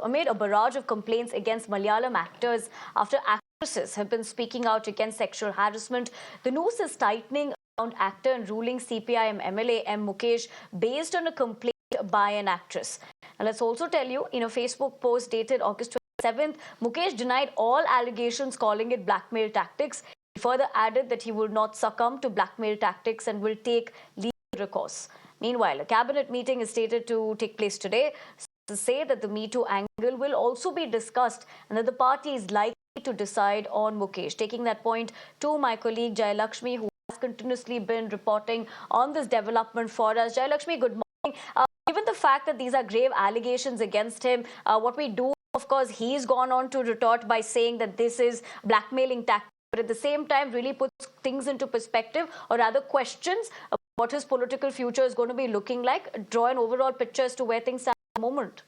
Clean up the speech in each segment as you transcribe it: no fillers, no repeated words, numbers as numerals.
amid a barrage of complaints against Malayalam actors after actresses have been speaking out against sexual harassment. The noose is tightening around actor and ruling CPIM MLA M. Mukesh based on a complaint by an actress. And let's also tell you, in a Facebook post dated August 27th, Mukesh denied all allegations, calling it blackmail tactics. He further added that he will not succumb to blackmail tactics and will take legal recourse. Meanwhile, a cabinet meeting is stated to take place today to say that the Me Too angle will also be discussed and that the party is likely to decide on Mukesh. Taking that point to my colleague Jay Lakshmi, who has continuously been reporting on this development for us. Jay Lakshmi, good morning. Given the fact that these are grave allegations against him, what we do, of course, he's gone on to retort by saying that this is blackmailing tactics, but at the same time really puts things into perspective, or rather questions what his political future is going to be looking like, draw an overall picture as to where things stand at the moment.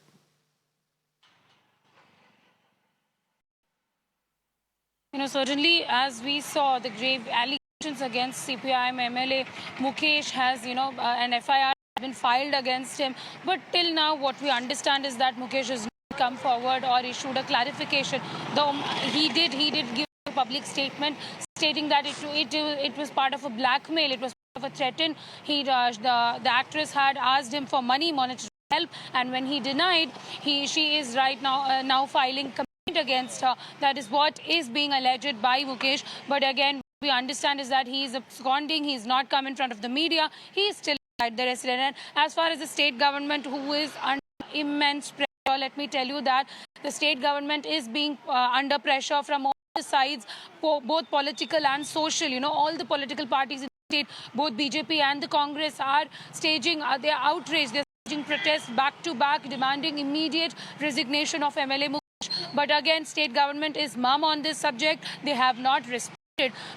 Certainly, as we saw, the grave allegations against CPIM MLA Mukesh has, an FIR been filed against him. But till now, what we understand is that Mukesh has not come forward or issued a clarification. Though he did give a public statement stating that it was part of a blackmail, it was part of a threat. The actress had asked him for monetary help, and when he denied, she is right now filing against her. That is what is being alleged by Mukesh. But again, we understand is that he is absconding. He is not come in front of the media. He is still at the resident. And as far as the state government, who is under immense pressure, let me tell you that the state government is being under pressure from all the sides, both political and social. All the political parties in the state, both BJP and the Congress, are staging their outrage. They're staging protests back to back, demanding immediate resignation of MLA Mukesh. But again, state government is mum on this subject. They have not responded.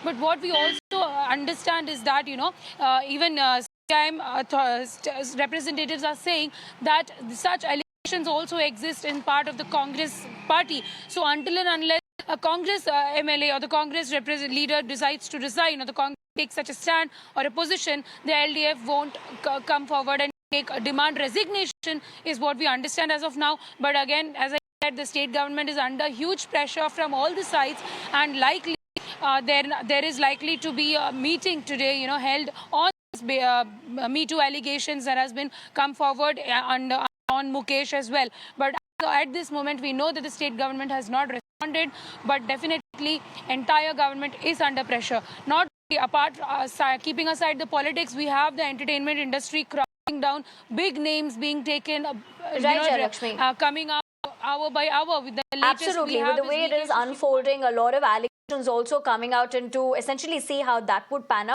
But what we also understand is that, even representatives are saying that such allegations also exist in part of the Congress party. So until and unless a Congress MLA or the Congress leader decides to resign, or the Congress takes such a stand or a position, the LDF won't come forward and demand resignation, is what we understand as of now. But again, as I said, the state government is under huge pressure from all the sides, and likely there is likely to be a meeting today, held on Me Too allegations that has been come forward on Mukesh as well. But at this moment, we know that the state government has not responded, but definitely entire government is under pressure. Not apart, keeping aside the politics, we have the entertainment industry crowding down, big names being taken, coming out hour by hour with the latest. Absolutely, with the way it is unfolding, a lot of allegations also coming out, and to essentially see how that would pan out.